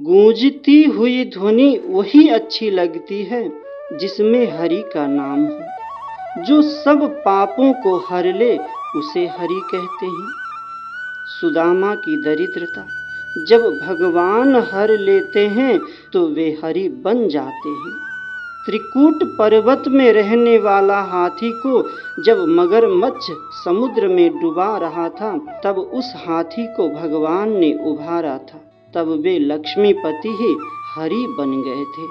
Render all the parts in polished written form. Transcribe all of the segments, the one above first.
गूंजती हुई ध्वनि वही अच्छी लगती है जिसमें हरि का नाम हो। जो सब पापों को हर ले उसे हरि कहते हैं। सुदामा की दरिद्रता जब भगवान हर लेते हैं तो वे हरि बन जाते हैं। त्रिकूट पर्वत में रहने वाला हाथी को जब मगरमच्छ समुद्र में डुबा रहा था, तब उस हाथी को भगवान ने उभारा था। तब वे लक्ष्मीपति ही हरि बन गए थे।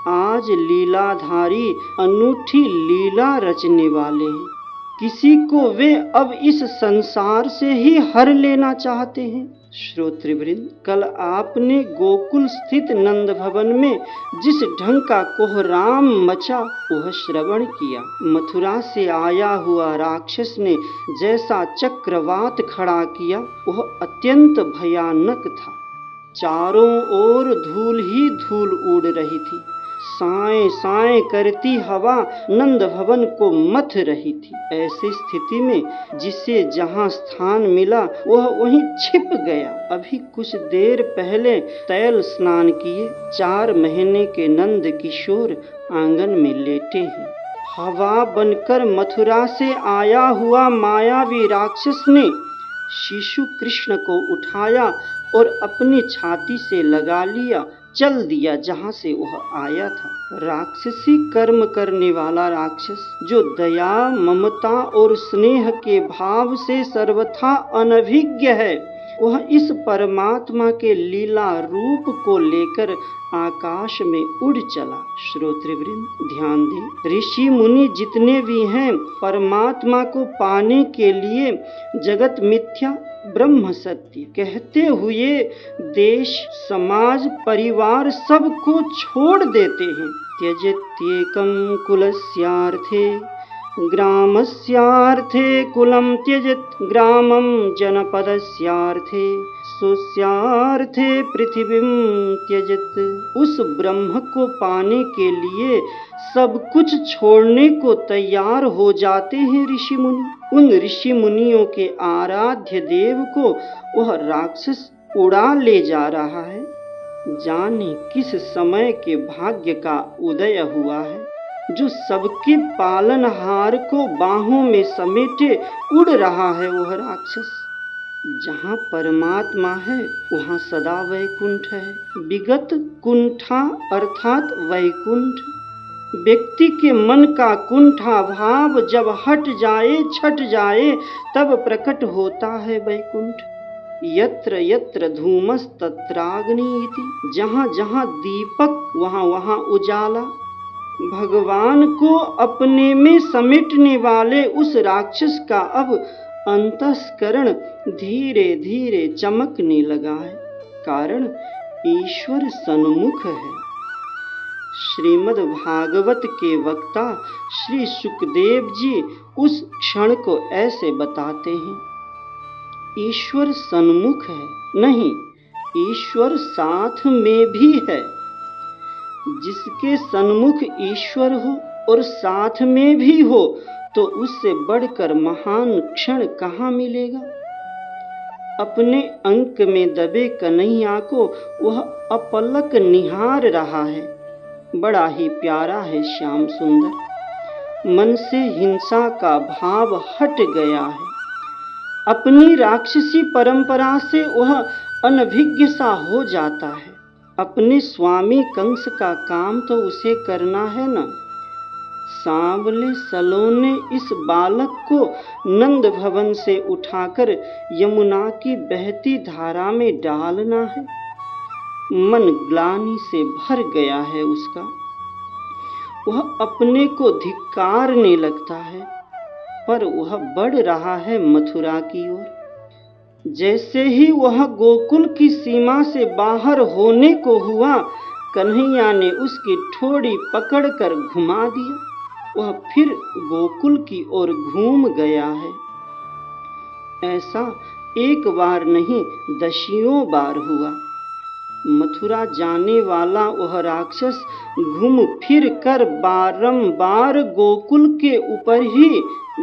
आज लीलाधारी अनूठी लीला रचने वाले हैं। किसी को वे अब इस संसार से ही हर लेना चाहते हैं। श्रोतृवृंद, कल आपने गोकुल स्थित नंद भवन में जिस ढंग का कोहराम मचा वह श्रवण किया। मथुरा से आया हुआ राक्षस ने जैसा चक्रवात खड़ा किया वह अत्यंत भयानक था। चारों ओर धूल ही धूल उड़ रही थी। साए साए करती हवा नंद भवन को मथ रही थी। ऐसी स्थिति में जिसे जहां स्थान मिला वह वहीं छिप गया। अभी कुछ देर पहले तैल स्नान किए 4 महीने के नंद किशोर आंगन में लेटे हैं। हवा बनकर मथुरा से आया हुआ मायावी राक्षस ने शिशु कृष्ण को उठाया और अपनी छाती से लगा लिया, चल दिया जहां से वह आया था। राक्षसी कर्म करने वाला राक्षस जो दया, ममता और स्नेह के भाव से सर्वथा अनभिज्ञ है, वह इस परमात्मा के लीला रूप को लेकर आकाश में उड़ चला। श्रोतृवृंद ध्यान दें, ऋषि मुनि जितने भी हैं परमात्मा को पाने के लिए जगत मिथ्या ब्रह्म सत्य कहते हुए देश, समाज, परिवार सबको छोड़ देते हैं। त्यजत्येकं कुलस्यार्थे ग्रामस्यार्थे कुलं त्यजत ग्रामं जनपदस्यार्थे स्वस्यार्थे पृथिवीं त्यजत। उस ब्रह्म को पाने के लिए सब कुछ छोड़ने को तैयार हो जाते हैं ऋषि मुनि। उन ऋषि मुनियों के आराध्य देव को वह राक्षस उड़ा ले जा रहा है। जाने किस समय के भाग्य का उदय हुआ है जो सबके पालनहार को बाहों में समेटे उड़ रहा है। वह राक्षस जहाँ परमात्मा है वहाँ सदा वैकुंठ है। विगत कुंठा अर्थात वैकुंठ। व्यक्ति के मन का कुंठा भाव जब हट जाए, छट जाए, तब प्रकट होता है वैकुंठ। यत्र यत्र धूमस तत्राग्नि इति। जहाँ जहाँ दीपक वहाँ वहाँ उजाला। भगवान को अपने में समेटने वाले उस राक्षस का अब अंतस्करण धीरे धीरे चमकने लगा है। कारण ईश्वर सन्मुख है। श्रीमद् भागवत के वक्ता श्री सुखदेव जी उस क्षण को ऐसे बताते हैं, ईश्वर सन्मुख है, नहीं, ईश्वर साथ में भी है। जिसके सन्मुख ईश्वर हो और साथ में भी हो तो उससे बढ़कर महान क्षण कहाँ मिलेगा। अपने अंक में दबे कन्हैया को वह अपलक निहार रहा है। बड़ा ही प्यारा है श्याम सुंदर। मन से हिंसा का भाव हट गया है। अपनी राक्षसी परंपरा से वह अनभिज्ञ सा हो जाता है। अपने स्वामी कंस का काम तो उसे करना है न। सांवले सलोने इस बालक को नंद भवन से उठाकर यमुना की बहती धारा में डालना है। मन ग्लानि से भर गया है उसका। वह अपने को धिक्कारने लगता है, पर वह बढ़ रहा है मथुरा की ओर। जैसे ही वह गोकुल की सीमा से बाहर होने को हुआ, कन्हैया ने उसकी ठोड़ी पकड़कर घुमा दिया। वह फिर गोकुल की ओर घूम गया है। ऐसा एक बार नहीं, दसियों बार हुआ। मथुरा जाने वाला वह राक्षस घूम फिर कर बारंबार गोकुल के ऊपर ही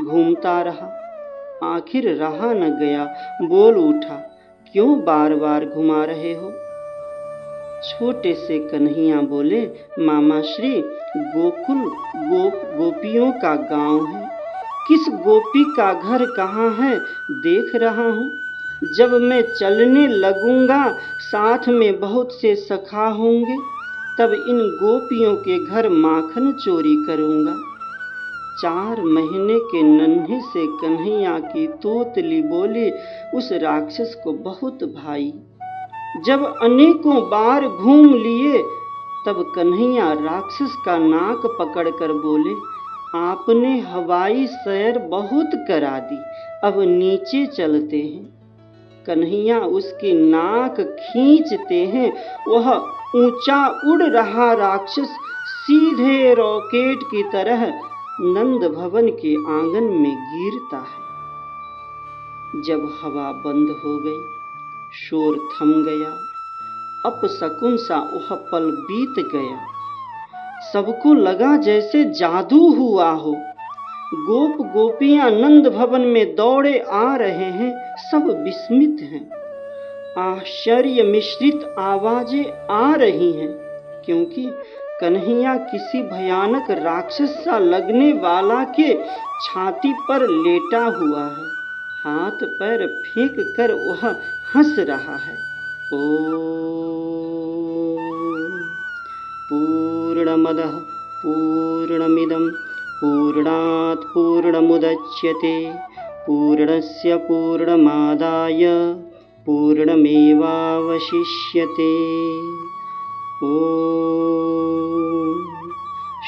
घूमता रहा। आखिर रहा न गया, बोल उठा, क्यों बार बार घुमा रहे हो। छोटे से कन्हैया बोले, मामा श्री, गोकुल गोपियों का गांव है, किस गोपी का घर कहाँ है देख रहा हूँ। जब मैं चलने लगूंगा साथ में बहुत से सखा होंगे, तब इन गोपियों के घर माखन चोरी करूंगा। 4 महीने के नन्हे से कन्हैया की तोतली बोली उस राक्षस को बहुत भाई। जब अनेकों बार घूम लिए, तब कन्हैया राक्षस का नाक पकड़कर बोले, आपने हवाई सैर बहुत करा दी, अब नीचे चलते हैं। कन्हैया उसकी नाक खींचते हैं, वह ऊंचा उड़ रहा राक्षस सीधे रॉकेट की तरह नंद भवन के आंगन में गिरता है। जब हवा बंद हो गई, शोर थम गया, अपशकुन सा वह पल बीत गया। सबको लगा जैसे जादू हुआ हो। गोप गोपियां नंद भवन में दौड़े आ रहे हैं, सब विस्मित हैं। आश्चर्य मिश्रित आवाजें आ रही हैं, क्योंकि कन्हैया किसी भयानक राक्षस सा लगने वाला के छाती पर लेटा हुआ है। हाथ पैर फेंक कर वह हंस रहा है। पूर्णमदः पूर्णमिदं पूर्णात् पूर्णमुदच्यते पूर्णस्य पूर्णमादाय पूर्णमेवावशिष्यते। ॐ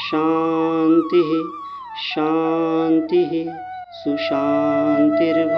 शान्तिः शान्तिः सुशान्तिर्भवतु।